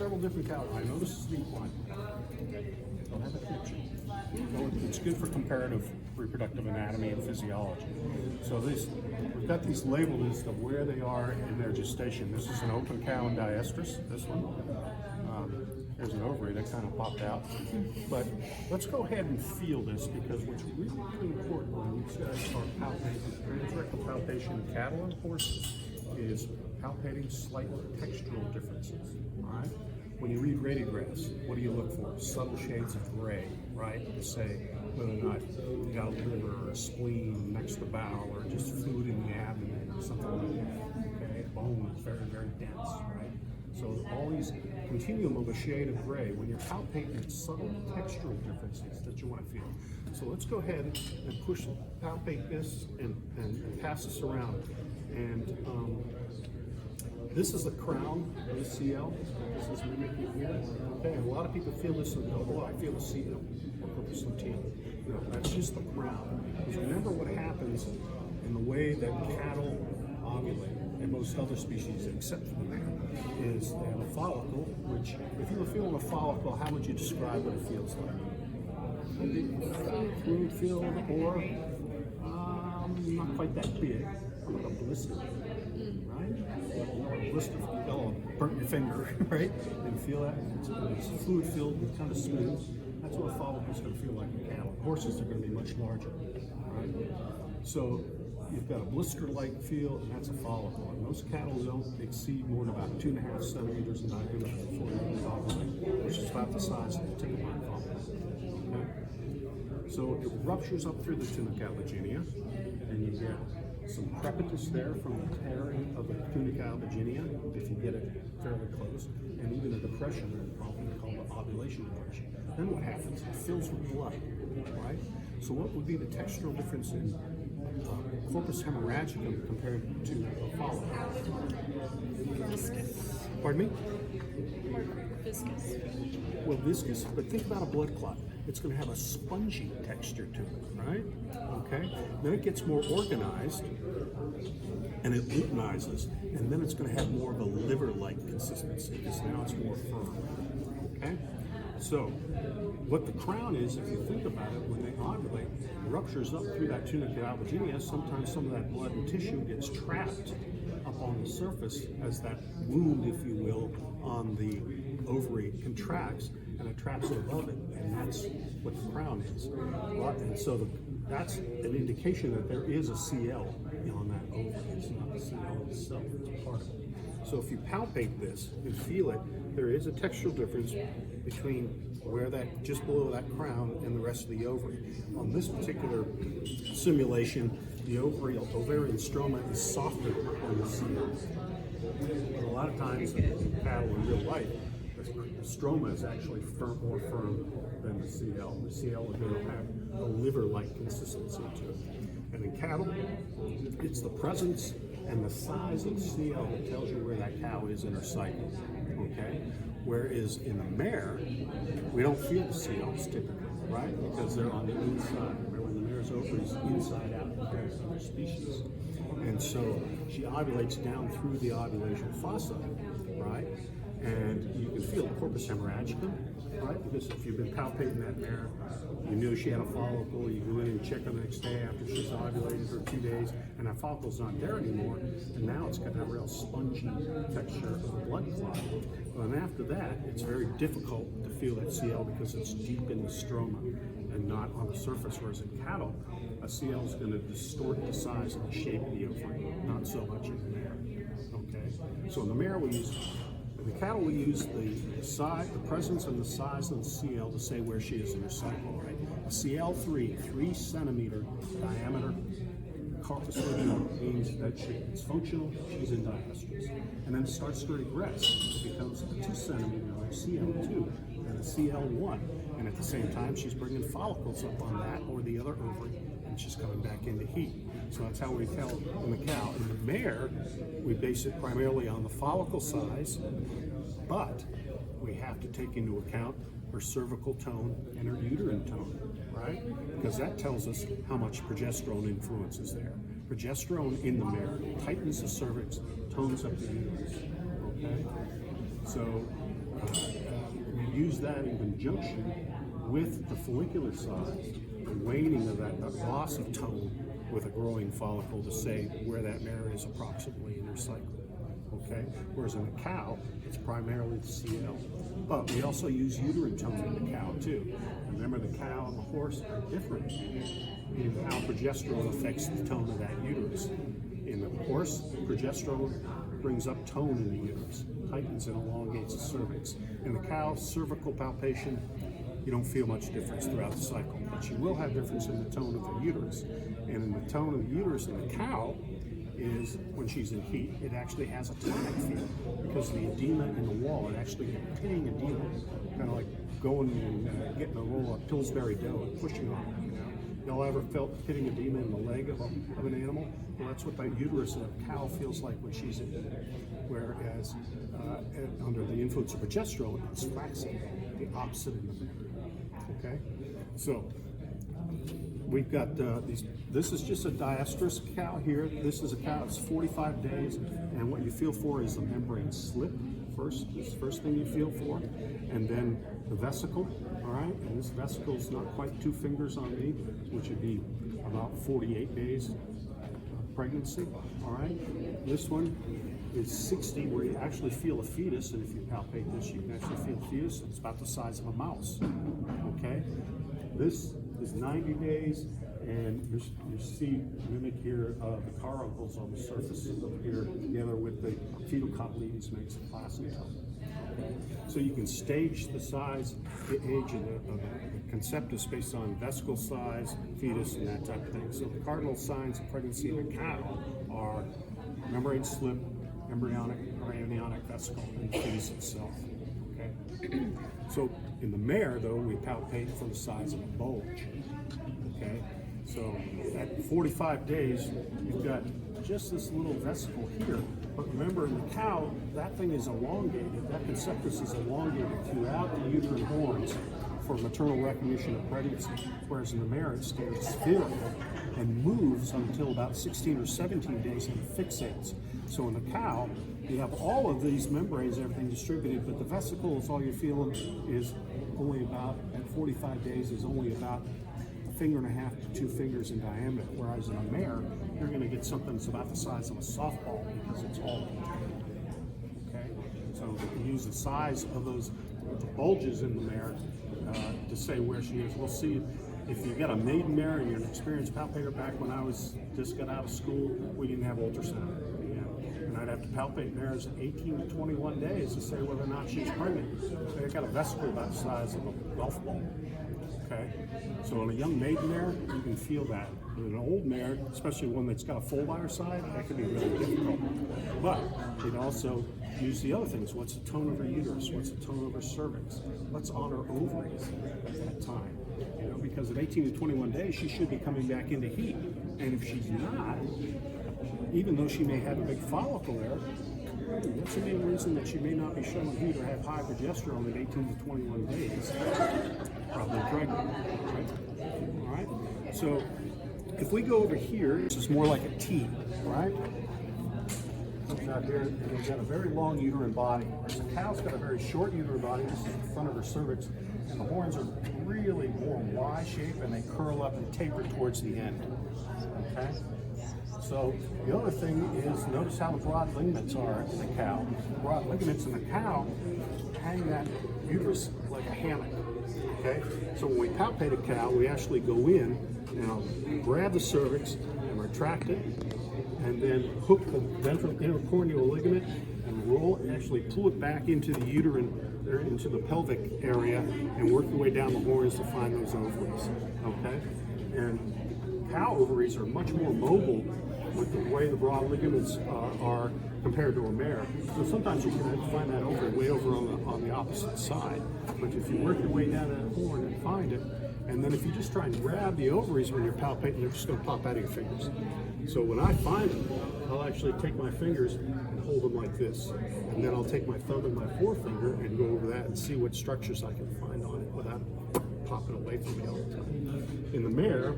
several different cows. I know this is the one. Don't have a picture. So it's good for comparative reproductive anatomy and physiology. So we've got these labeled as to where they are in their gestation. This is an open cow in diestrus, this one. There's an ovary that kind of popped out. But let's go ahead and feel this, because what's really, really important when you guys are palpating, transrectal palpation in cattle and horses, is palpating slight textural differences, all right? When you read radiographs, what do you look for? Subtle shades of gray, right? To say whether or not you got a liver or a spleen next to the bowel, or just fluid in the abdomen or something like that, okay? Bone is very, very dense, right? So all these continuum of a shade of gray, when you're palpating, it's subtle textural differences that you want to feel. So let's go ahead and palpate this and pass this around. And this is the crown of the CL. This is mimicking here. Okay, and a lot of people feel this and go, oh, I feel the CL, or corpus luteum. You know, that's just the crown. Because remember what happens in the way that cattle ovulate, and most other species except for the man, is they have a follicle, which, if you were feeling a follicle, how would you describe what it feels like? Fluid filled, or not quite that big, like a blister, right? A blister, burnt your finger, right? And feel that? It's fluid filled and kind of smooth. That's what a follicle is going to feel like in cattle. Horses are going to be much larger, right? So you've got a blister-like feel, and that's a follicle. And most cattle don't exceed more than about 2.5 centimeters in diameter before they ovulate, which is about the size of the tip of my thumb. Okay? So it ruptures up through the tunica albuginea, and you get some crepitus there from the tearing of the tunica albuginea, if you get it fairly close, and even a depression, often called the ovulation depression. Then what happens? It fills with blood, right? So what would be the textural difference in corpus hemorrhagicum compared to a follicle? Viscous. Pardon me? Viscous. Well, viscous, but think about a blood clot. It's going to have a spongy texture to it, right? Okay. Then it gets more organized, and it luteinizes, and then it's going to have more of a liver-like consistency, because now it's more firm. Okay. So, what the crown is, if you think about it, when they ovulate, ruptures up through that tunica albuginea. Sometimes some of that blood and tissue gets trapped up on the surface as that wound, if you will, on the ovary contracts, and it traps it above it, and that's what the crown is. And so that's an indication that there is a CL on that ovary. It's not the CL itself, it's a part of it. So if you palpate this and feel it, there is a textural difference between where that, just below that crown, and the rest of the ovary. On this particular simulation, the ovarian stroma is softer than the CL. But a lot of times in cattle in real life, the stroma is actually more firm than the CL. The CL is going to have a liver-like consistency to it. And in cattle, it's the presence and the size of the CL that tells you where that cow is in her cycle. Okay? Whereas in the mare, we don't feel the CLs typically, right? Because they're on the inside. Remember, the mare's ovary is inside out compared to other species. And so she ovulates down through the ovulation fossa, right? And you can feel the corpus hemorrhagicum, right? Because if you've been palpating that mare, you knew she had a follicle, you go in and check her the next day after she's ovulated for 2 days, and that follicle's not there anymore, and now it's got that real spongy texture of a blood clot. And after that, it's very difficult to feel that CL because it's deep in the stroma and not on the surface, whereas in cattle, a CL is going to distort the size and the shape of the ovary, not so much in the mare. Okay? So in the mare, in the cattle, we use the size, the presence and the size of the CL to say where she is in her cycle, right? A CL3, 3 centimeter diameter corpus luteum means that it's functional, she's in diestrus. And then it starts to regress. It becomes a 2 centimeter, or CL2, and a CL1. And at the same time, she's bringing follicles up on that or the other ovary, and she's coming back into heat. So that's how we tell in the cow. In the mare, we base it primarily on the follicle size, but we have to take into account her cervical tone and her uterine tone, right? Because that tells us how much progesterone influence is there. Progesterone in the mare tightens the cervix, tones up the uterus, okay? So that in conjunction with the follicular size, the waning of that loss of tone with a growing follicle to say where that mare is approximately in her cycle. Okay? Whereas in a cow, it's primarily the CL. But we also use uterine tone in the cow too. Remember, the cow and the horse are different in how progesterone affects the tone of that uterus. In the horse, progesterone brings up tone in the uterus, tightens and elongates the cervix. In the cow, cervical palpation, you don't feel much difference throughout the cycle, but you will have difference in the tone of the uterus. And in the tone of the uterus in the cow is when she's in heat, it actually has a tonic feel because of the edema in the wall. It actually a pitting edema, kind of like going and getting a roll of Pillsbury dough and pushing on it. You know, y'all ever felt pitting edema in the leg of an animal? Well, that's what that uterus of a cow feels like when she's in heat. Whereas under the influence of progesterone, it's flaccid, the opposite in the mare. Okay, so we've got these. This is just a diestrous cow here. This is a cow that's 45 days, and what you feel for is the membrane slip first. This is the first thing you feel for, and then the vesicle. All right, and this vesicle is not quite 2 fingers on me, which would be about 48 days of pregnancy. All right, this one is 60, where you actually feel a fetus, and if you palpate this, you can actually feel a fetus. It's about the size of a mouse. Okay, this is 90 days, and you see mimic here the caruncles on the surface of here, together with the fetal cotyledons makes the placenta. Okay. So you can stage the size, the age of the conceptus based on vesicle size, fetus, and that type of thing. So the cardinal signs of pregnancy in a cow are membrane slip, embryonic or amniotic vesicle, and the fetus itself. Okay. So in the mare, though, we palpate for the size of a bulge. Okay. So at 45 days, you've got just this little vesicle here. But remember, in the cow, that thing is elongated. That conceptus is elongated throughout the uterine horns for maternal recognition of pregnancy. Whereas in the mare, it stays spherical and moves until about 16 or 17 days and fixates. So in the cow, you have all of these membranes, everything distributed, but the vesicles, all you're feeling is only about, at 45 days, is only about 1.5 to 2 fingers in diameter. Whereas in a mare, you're going to get something that's about the size of a softball because it's all contained. Okay? So you use the size of those bulges in the mare to say where she is. We'll see if you got a maiden mare and you're an experienced palpator. Back when I just got out of school, we didn't have ultrasound. And I'd have to palpate mares at 18 to 21 days to say whether or not she's pregnant. They got a vesicle about the size of a golf ball. Okay, so on a young maiden mare, you can feel that. In an old mare, especially one that's got a foal by her side, that can be really difficult. But it also use the other things. What's the tone of her uterus? What's the tone of her cervix? What's on her ovaries at that time? You know, because at 18 to 21 days, she should be coming back into heat. And if she's not, even though she may have a big follicle there, that's the main reason that she may not be showing heat or have high progesterone at 18 to 21 days. Probably pregnant, right? All right. So if we go over here, this is more like a T, right? Comes out here, and they've got a very long uterine body. Whereas the cow's got a very short uterine body. This is the front of her cervix, and the horns are really more Y-shaped, and they curl up and taper towards the end. Okay. So the other thing is, notice how the broad ligaments are in the cow. The broad ligaments in the cow hang that uterus like a hammock. Okay, so when we palpate a cow, we actually go in and grab the cervix and retract it, and then hook the ventral intercorneal ligament and roll it, and actually pull it back into the uterine, or into the pelvic area, and work your way down the horns to find those ovaries. Okay, and cow ovaries are much more mobile with the way the broad ligaments are compared to a mare. So sometimes you can find that ovary way over on the opposite side. But if you work your way down that horn and find it, and then if you just try and grab the ovaries when you're palpating, they're just going to pop out of your fingers. So when I find them, I'll actually take my fingers and hold them like this. And then I'll take my thumb and my forefinger and go over that and see what structures I can find on it without popping away from me all the time. In the mare,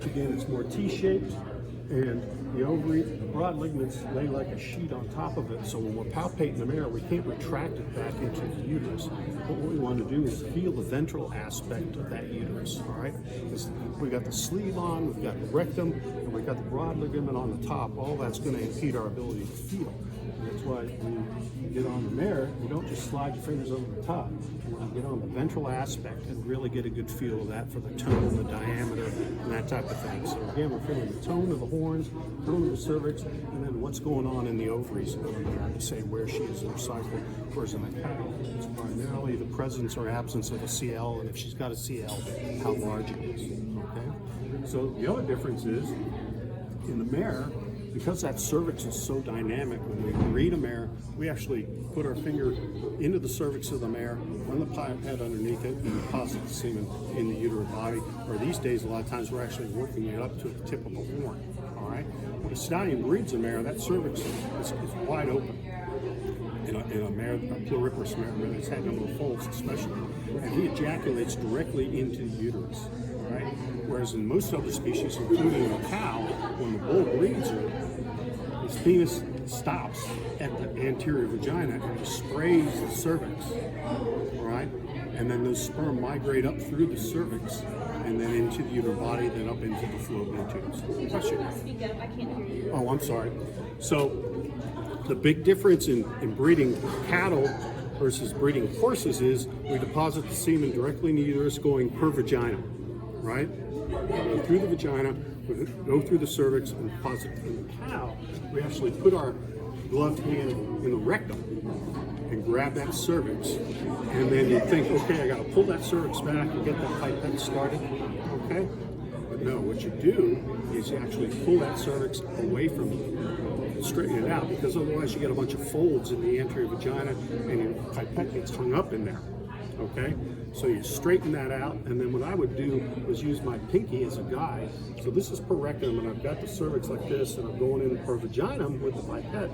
again, it's more T-shaped, And the ovary, the broad ligaments lay like a sheet on top of it, so when we're palpating the mare, we can't retract it back into the uterus. But what we want to do is feel the ventral aspect of that uterus, all right? We got the sleeve on, we've got the rectum, and we've got the broad ligament on the top. All that's going to impede our ability to feel. And that's why when you get on the mare, you don't just slide your fingers over the top. You want to get on the ventral aspect and really get a good feel of that for the tone, the diameter, and that type of thing. So again, we're feeling the tone of the horns, tone of the cervix, and then what's going on in the ovaries to say where she is in her cycle. Whereas in the cow, it's primarily the presence or absence of a CL, and if she's got a CL, how large it is. Okay. So the other difference is in the mare, because that cervix is so dynamic, when we breed a mare, we actually put our finger into the cervix of the mare, run the pipette underneath it, and deposit the semen in the uterine body. Or these days, a lot of times we're actually working it up to the tip of a horn. All right. When a stallion breeds a mare, that cervix is wide open. In a mare, a pluriparous mare that's had no foals especially, and he ejaculates directly into the uterus. Right? Whereas in most other species, including the cow, when the bull breeds her, his penis stops at the anterior vagina and he sprays the cervix, all right? And then those sperm migrate up through the cervix and then into the uterine body, then up into the fallopian tubes. Question? Speak up, I can't hear you. Oh, I'm sorry. So the big difference in breeding cattle versus breeding horses is we deposit the semen directly in the uterus going per vagina. Right? Go through the vagina, we go through the cervix, and deposit it in the cow. We actually put our gloved hand in the rectum and grab that cervix, and then you think, okay, I got to pull that cervix back and get that pipette started. Okay? But no, what you do is you actually pull that cervix away from you, straighten it out, because otherwise you get a bunch of folds in the anterior vagina, and your pipette gets hung up in there. Okay, so you straighten that out, and then what I would do was use my pinky as a guide. So this is per rectum, and I've got the cervix like this, and I'm going in per vaginum with the pipette,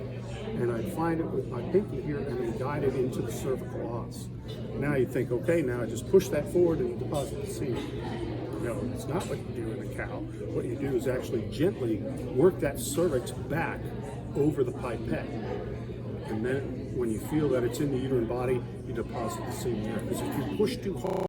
and I find it with my pinky here, and then guide it into the cervical os. Now you think, okay, now I just push that forward and deposit the semen. No, it's not what you do in a cow. What you do is actually gently work that cervix back over the pipette. And then when you feel that it's in the uterine body, you deposit the semen there. Because if you push too hard,